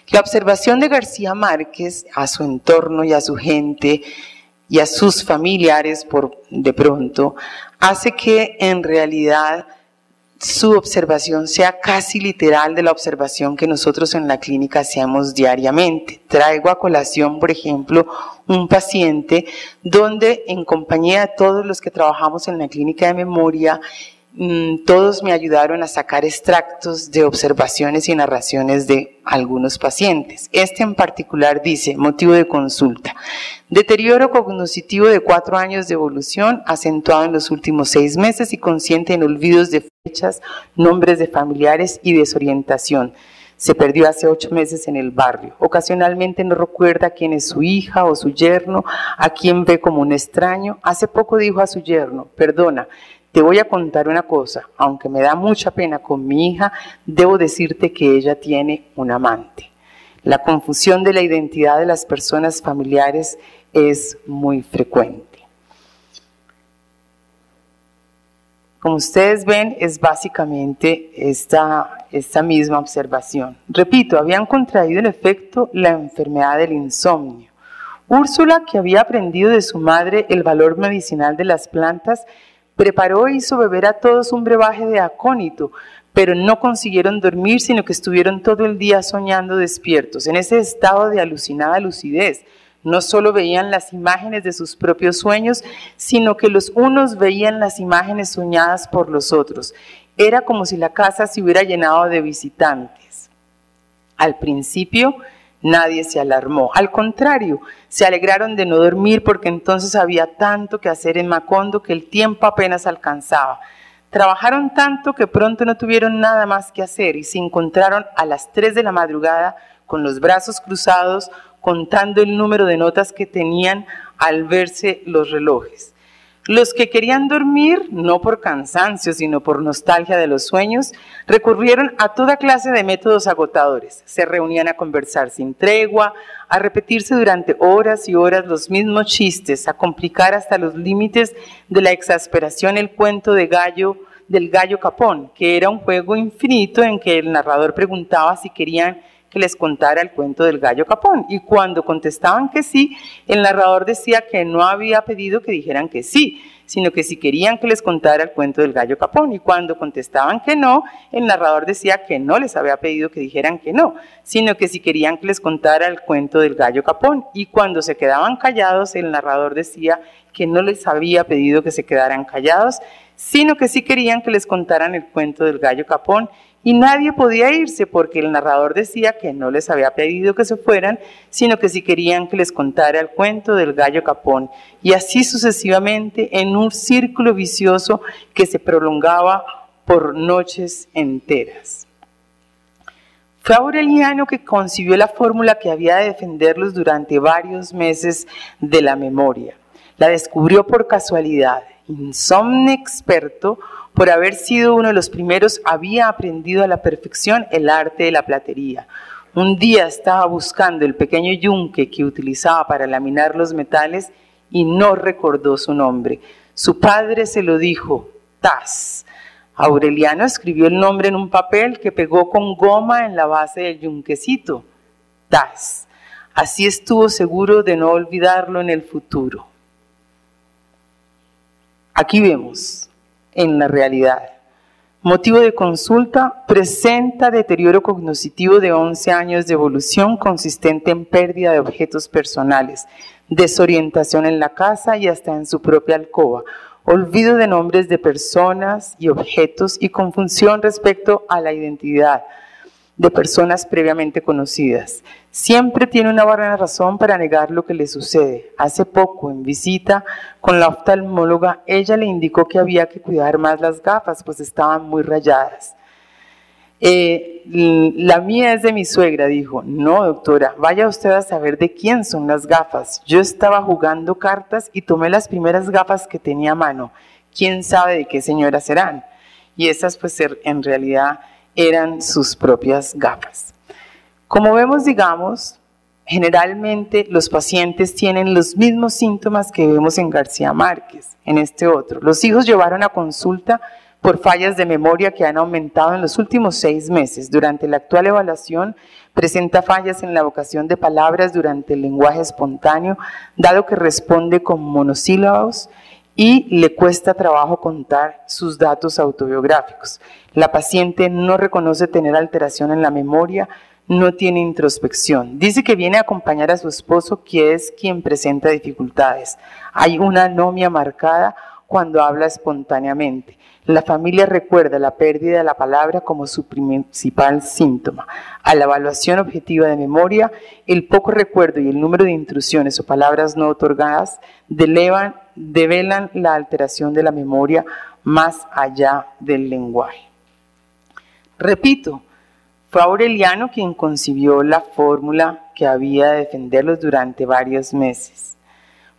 La observación de García Márquez a su entorno y a su gente y a sus familiares de pronto hace que en realidad su observación sea casi literal de la observación que nosotros en la clínica hacemos diariamente. Traigo a colación, por ejemplo, un paciente donde en compañía de todos los que trabajamos en la clínica de memoria, todos me ayudaron a sacar extractos de observaciones y narraciones de algunos pacientes. Este en particular dice, motivo de consulta: deterioro cognitivo de 4 años de evolución, acentuado en los últimos 6 meses y consciente en olvidos de fechas, nombres de familiares y desorientación. Se perdió hace 8 meses en el barrio. Ocasionalmente no recuerda quién es su hija o su yerno, a quien ve como un extraño. Hace poco dijo a su yerno: perdona, te voy a contar una cosa, aunque me da mucha pena con mi hija, debo decirte que ella tiene un amante. La confusión de la identidad de las personas familiares es muy frecuente. Como ustedes ven, es básicamente esta misma observación. Repito, habían contraído en efecto la enfermedad del insomnio. Úrsula, que había aprendido de su madre el valor medicinal de las plantas, preparó e hizo beber a todos un brebaje de acónito, pero no consiguieron dormir, sino que estuvieron todo el día soñando despiertos, en ese estado de alucinada lucidez. No solo veían las imágenes de sus propios sueños, sino que los unos veían las imágenes soñadas por los otros. Era como si la casa se hubiera llenado de visitantes. Al principio, nadie se alarmó. Al contrario, se alegraron de no dormir porque entonces había tanto que hacer en Macondo que el tiempo apenas alcanzaba. Trabajaron tanto que pronto no tuvieron nada más que hacer y se encontraron a las 3 de la madrugada con los brazos cruzados, contando el número de notas que tenían al verse los relojes. Los que querían dormir, no por cansancio, sino por nostalgia de los sueños, recurrieron a toda clase de métodos agotadores. Se reunían a conversar sin tregua, a repetirse durante horas y horas los mismos chistes, a complicar hasta los límites de la exasperación el cuento del gallo capón, que era un juego infinito en que el narrador preguntaba si querían que les contara el cuento del gallo capón, y cuando contestaban que sí, el narrador decía que no había pedido que dijeran que sí, sino que si querían que les contara el cuento del gallo capón, y cuando contestaban que no, el narrador decía que no les había pedido que dijeran que no, sino que si querían que les contara el cuento del gallo capón, y cuando se quedaban callados, el narrador decía que no les había pedido que se quedaran callados, sino que sí querían que les contaran el cuento del gallo capón, y nadie podía irse porque el narrador decía que no les había pedido que se fueran, sino que si querían que les contara el cuento del gallo capón, y así sucesivamente en un círculo vicioso que se prolongaba por noches enteras. Fue Aureliano que concibió la fórmula que había de defenderlos durante varios meses de la memoria. La descubrió por casualidad. Insomne experto, por haber sido uno de los primeros, había aprendido a la perfección el arte de la platería. Un día estaba buscando el pequeño yunque que utilizaba para laminar los metales y no recordó su nombre. Su padre se lo dijo: Tas. Aureliano escribió el nombre en un papel que pegó con goma en la base del yunquecito. Tas. Así estuvo seguro de no olvidarlo en el futuro. Aquí vemos, en la realidad, motivo de consulta: presenta deterioro cognitivo de 11 años de evolución consistente en pérdida de objetos personales, desorientación en la casa y hasta en su propia alcoba, olvido de nombres de personas y objetos y confusión respecto a la identidad de personas previamente conocidas. Siempre tiene una buena razón para negar lo que le sucede. Hace poco, en visita con la oftalmóloga, ella le indicó que había que cuidar más las gafas, pues estaban muy rayadas. La mía es de mi suegra, dijo. No, doctora, vaya usted a saber de quién son las gafas. Yo estaba jugando cartas y tomé las primeras gafas que tenía a mano. ¿Quién sabe de qué señora serán? Y esas pues en realidad eran sus propias gafas. Como vemos, digamos, generalmente los pacientes tienen los mismos síntomas que vemos en García Márquez, en este otro. Los hijos llevaron a consulta por fallas de memoria que han aumentado en los últimos 6 meses. Durante la actual evaluación, presenta fallas en la evocación de palabras durante el lenguaje espontáneo, dado que responde con monosílabos y le cuesta trabajo contar sus datos autobiográficos. La paciente no reconoce tener alteración en la memoria, no tiene introspección. Dice que viene a acompañar a su esposo, que es quien presenta dificultades. Hay una anomia marcada cuando habla espontáneamente. La familia recuerda la pérdida de la palabra como su principal síntoma. A la evaluación objetiva de memoria, el poco recuerdo y el número de intrusiones o palabras no otorgadas develan la alteración de la memoria más allá del lenguaje. Repito, fue Aureliano quien concibió la fórmula que había de defenderlos durante varios meses.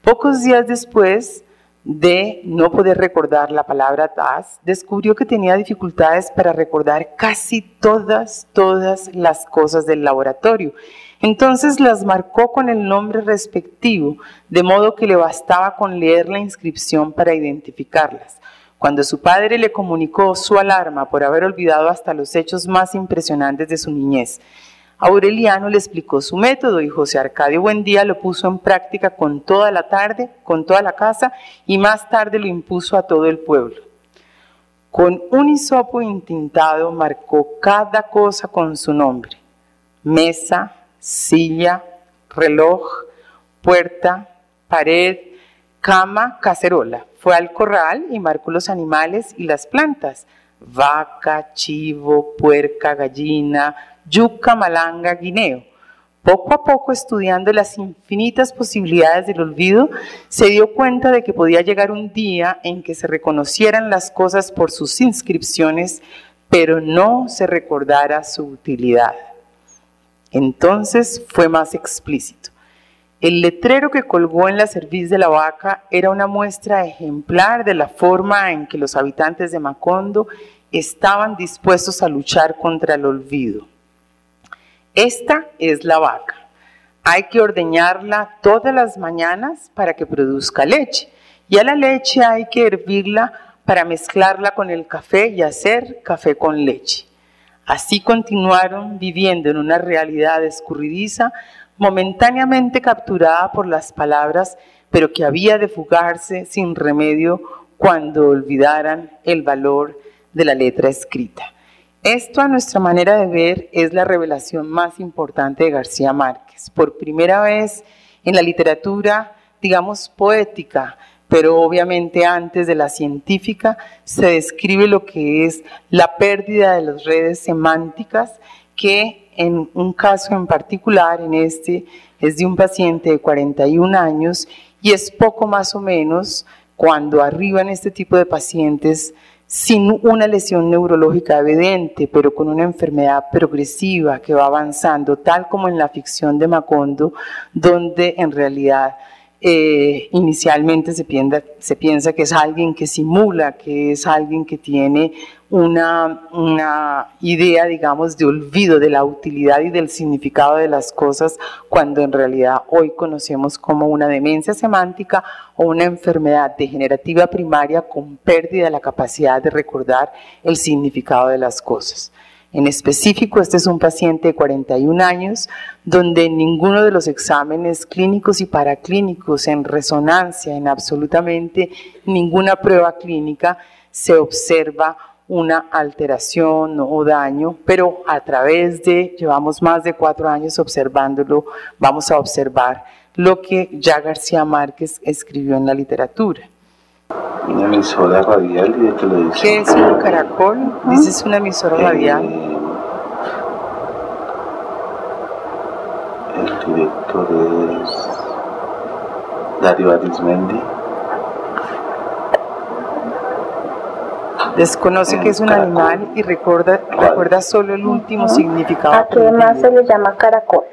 Pocos días después de no poder recordar la palabra das, descubrió que tenía dificultades para recordar casi todas las cosas del laboratorio. Entonces las marcó con el nombre respectivo, de modo que le bastaba con leer la inscripción para identificarlas. Cuando su padre le comunicó su alarma por haber olvidado hasta los hechos más impresionantes de su niñez, Aureliano le explicó su método y José Arcadio Buendía lo puso en práctica con toda la casa y más tarde lo impuso a todo el pueblo. Con un hisopo intintado marcó cada cosa con su nombre: mesa, silla, reloj, puerta, pared, cama, cacerola. Fue al corral y marcó los animales y las plantas: vaca, chivo, puerca, gallina, yuca, malanga, guineo. Poco a poco, estudiando las infinitas posibilidades del olvido, se dio cuenta de que podía llegar un día en que se reconocieran las cosas por sus inscripciones, pero no se recordara su utilidad. Entonces fue más explícito. El letrero que colgó en la cerviz de la vaca era una muestra ejemplar de la forma en que los habitantes de Macondo estaban dispuestos a luchar contra el olvido. Esta es la vaca. Hay que ordeñarla todas las mañanas para que produzca leche, y a la leche hay que hervirla para mezclarla con el café y hacer café con leche. Así continuaron viviendo en una realidad escurridiza, momentáneamente capturada por las palabras, pero que había de fugarse sin remedio cuando olvidaran el valor de la letra escrita. Esto, a nuestra manera de ver, es la revelación más importante de García Márquez. Por primera vez en la literatura, digamos, poética, pero obviamente antes de la científica, se describe lo que es la pérdida de las redes semánticas, que en un caso en particular, en este, es de un paciente de 41 años y es poco más o menos cuando arriban este tipo de pacientes sin una lesión neurológica evidente, pero con una enfermedad progresiva que va avanzando, tal como en la ficción de Macondo, donde en realidad inicialmente se piensa que es alguien que simula, que es alguien que tiene una idea, digamos, de olvido de la utilidad y del significado de las cosas, cuando en realidad hoy conocemos como una demencia semántica o una enfermedad degenerativa primaria con pérdida de la capacidad de recordar el significado de las cosas. En específico, este es un paciente de 41 años, donde en ninguno de los exámenes clínicos y paraclínicos, en resonancia, en absolutamente ninguna prueba clínica, se observa una alteración o daño, pero a través de, llevamos más de 4 años observándolo, vamos a observar lo que ya García Márquez escribió en la literatura. Una emisora radial y de televisión. ¿Qué es un caracol? Dices una emisora radial. El director es Darío Arizmendi. Desconoce que es un animal y recuerda solo el último significado. ¿A qué más se le llama caracol?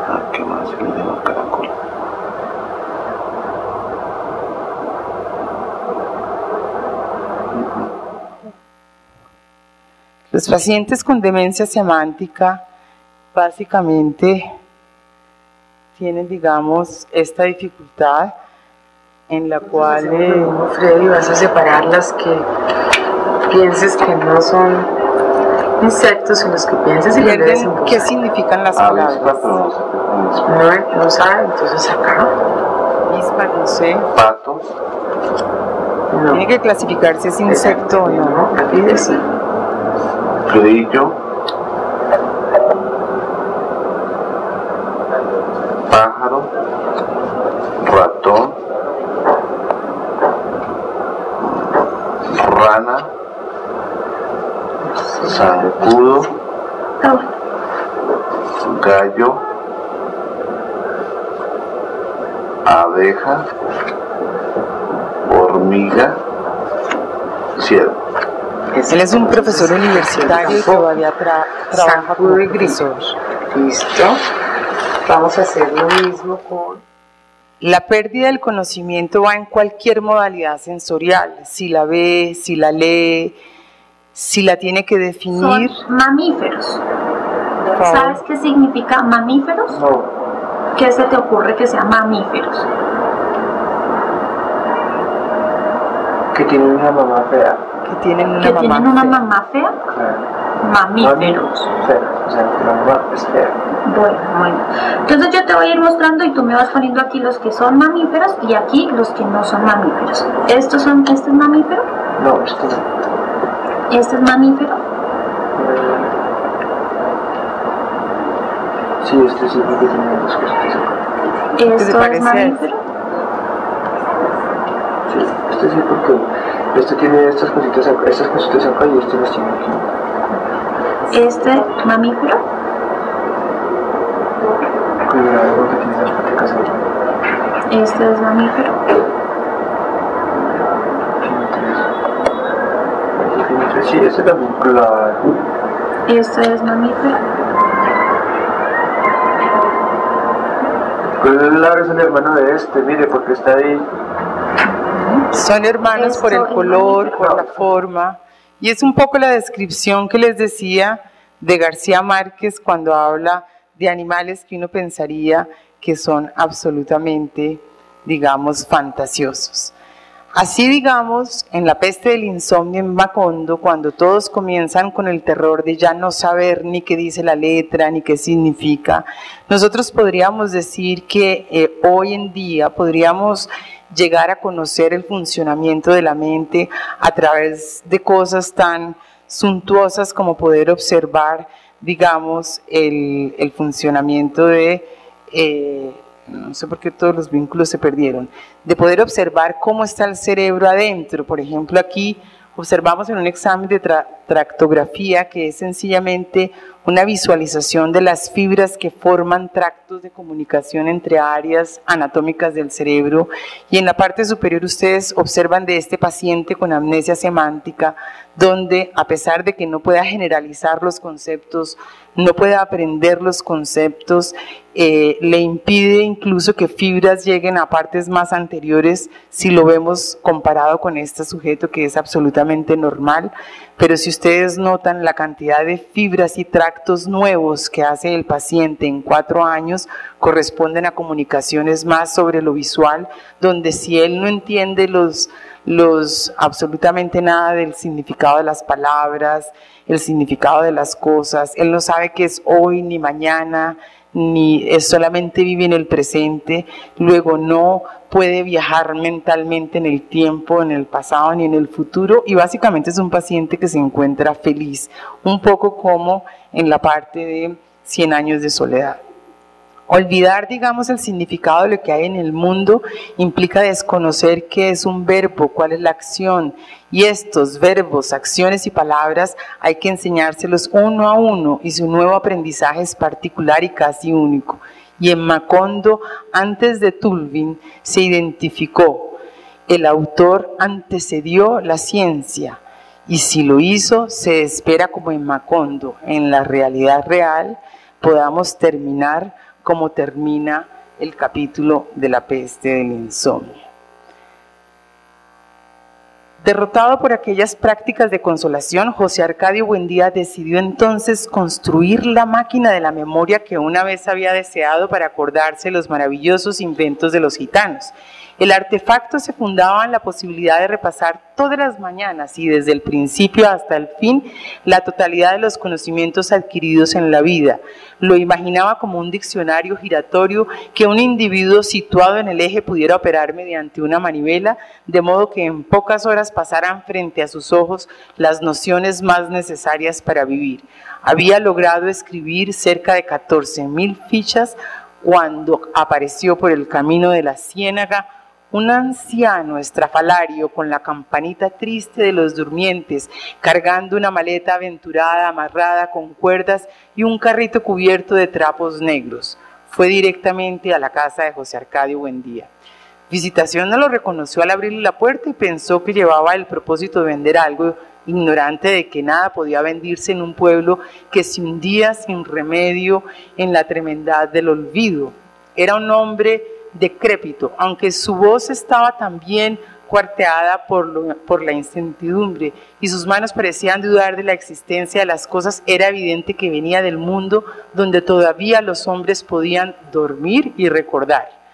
¿A qué más se le llama caracol? Los pacientes con demencia semántica básicamente tienen, digamos, esta dificultad en la cual Freddy, vas a separar las que pienses que no son insectos en los que pienses y pierden qué significan las palabras. Pero no sé qué es avispa. No sabe, entonces acá. Avispa, no sé. Pato. No. Tiene que clasificar si es insecto o no. No, aquí decía. Grillo. Pájaro. Ratón. Rana. Zancudo. Gallo. Abeja. Hormiga. Ciervo. Él es un profesor universitario y todavía trabaja como profesor. Listo. Vamos a hacer lo mismo con... La pérdida del conocimiento va en cualquier modalidad sensorial, si la ve, si la lee, si la tiene que definir. Son mamíferos. ¿Sabes qué significa mamíferos? No. ¿Qué se te ocurre que sean mamíferos? Que tienen una mamá fea. Que tienen una ¿Que mamá tienen una fea. mamá fea? Claro. Mamíferos. Fea. O sea, que la mamá es fea. Bueno. Entonces yo te voy a ir mostrando y tú me vas poniendo aquí los que son mamíferos y aquí los que no son mamíferos. ¿Este es mamífero? No, esto no. ¿Este es mamífero? Sí, este sí, porque tiene dos cositas acá. te ¿Esto es parece? mamífero? Sí, este sí, porque este tiene estas cositas acá y este las tiene aquí. ¿Este mamífero? Cuidado, porque tiene las paticas acá. ¿Este es mamífero? Tiene tres. Aquí tiene tres. Sí, este también, claro. ¿Este es mamífero? Claro, es el hermano de este, mire, porque está ahí. Son hermanos por el Esto es color, mamífero. por la forma. Y es un poco la descripción que les decía de García Márquez cuando habla de animales que uno pensaría que son absolutamente, digamos, fantasiosos. Así, digamos, en La peste del insomnio en Macondo, cuando todos comienzan con el terror de ya no saber ni qué dice la letra, ni qué significa, nosotros podríamos decir que hoy en día podríamos llegar a conocer el funcionamiento de la mente a través de cosas tan suntuosas como poder observar, digamos, el funcionamiento de... no sé por qué todos los vínculos se perdieron, de poder observar cómo está el cerebro adentro. Por ejemplo, aquí observamos en un examen de tractografía que es sencillamente una visualización de las fibras que forman tractos de comunicación entre áreas anatómicas del cerebro, y en la parte superior ustedes observan de este paciente con amnesia semántica, donde a pesar de que no pueda generalizar los conceptos, no puede aprender los conceptos, le impide incluso que fibras lleguen a partes más anteriores si lo vemos comparado con este sujeto que es absolutamente normal. Pero si ustedes notan la cantidad de fibras y tractos nuevos que hace el paciente en 4 años, corresponden a comunicaciones más sobre lo visual, donde si él no entiende absolutamente nada del significado de las palabras, el significado de las cosas, él no sabe qué es hoy ni mañana, ni solamente vive en el presente, luego no puede viajar mentalmente en el tiempo, en el pasado ni en el futuro, y básicamente es un paciente que se encuentra feliz, un poco como en la parte de 100 años de soledad. Olvidar, digamos, el significado de lo que hay en el mundo implica desconocer qué es un verbo, cuál es la acción, y estos verbos, acciones y palabras hay que enseñárselos uno a uno, y su nuevo aprendizaje es particular y casi único. Y en Macondo, antes de Tulvin, se identificó: el autor antecedió la ciencia, y si lo hizo, se espera como en Macondo, en la realidad real, podamos terminar como termina el capítulo de La peste del insomnio. Derrotado por aquellas prácticas de consolación, José Arcadio Buendía decidió entonces construir la máquina de la memoria que una vez había deseado para acordarse de los maravillosos inventos de los gitanos. El artefacto se fundaba en la posibilidad de repasar todas las mañanas y desde el principio hasta el fin la totalidad de los conocimientos adquiridos en la vida. Lo imaginaba como un diccionario giratorio que un individuo situado en el eje pudiera operar mediante una manivela, de modo que en pocas horas pasaran frente a sus ojos las nociones más necesarias para vivir. Había logrado escribir cerca de 14.000 fichas cuando apareció por el camino de la ciénaga un anciano estrafalario con la campanita triste de los durmientes, cargando una maleta aventurada amarrada con cuerdas y un carrito cubierto de trapos negros. Fue directamente a la casa de José Arcadio Buendía. Visitación no lo reconoció al abrirle la puerta y pensó que llevaba el propósito de vender algo, ignorante de que nada podía venderse en un pueblo que se hundía sin remedio en la tremendad del olvido. Era un hombre decrépito, aunque su voz estaba también cuarteada por la incertidumbre y sus manos parecían dudar de la existencia de las cosas. Era evidente que venía del mundo donde todavía los hombres podían dormir y recordar.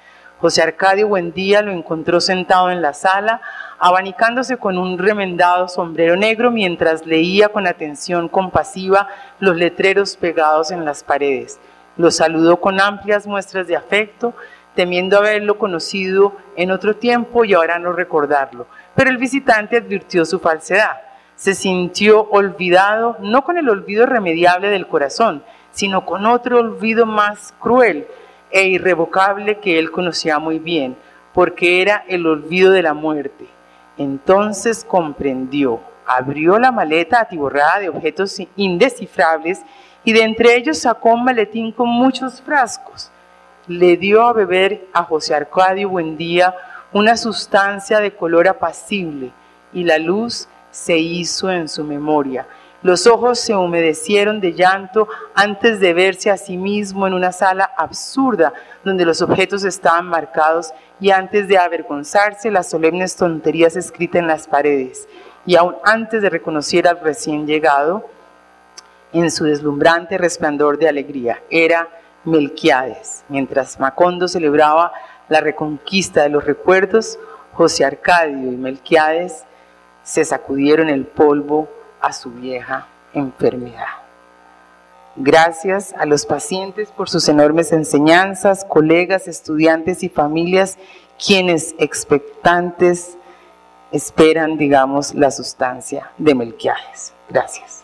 José Arcadio Buendía lo encontró sentado en la sala, abanicándose con un remendado sombrero negro mientras leía con atención compasiva los letreros pegados en las paredes. Lo saludó con amplias muestras de afecto, temiendo haberlo conocido en otro tiempo y ahora no recordarlo. Pero el visitante advirtió su falsedad. Se sintió olvidado, no con el olvido irremediable del corazón, sino con otro olvido más cruel e irrevocable que él conocía muy bien, porque era el olvido de la muerte. Entonces comprendió, abrió la maleta atiborrada de objetos indescifrables y de entre ellos sacó un maletín con muchos frascos. Le dio a beber a José Arcadio Buendía una sustancia de color apacible y la luz se hizo en su memoria. Los ojos se humedecieron de llanto antes de verse a sí mismo en una sala absurda donde los objetos estaban marcados y antes de avergonzarse las solemnes tonterías escritas en las paredes. Y aún antes de reconocer al recién llegado en su deslumbrante resplandor de alegría, era Melquiades. Mientras Macondo celebraba la reconquista de los recuerdos, José Arcadio y Melquiades se sacudieron el polvo a su vieja enfermedad. Gracias a los pacientes por sus enormes enseñanzas, colegas, estudiantes y familias, quienes expectantes esperan, digamos, la sustancia de Melquiades. Gracias.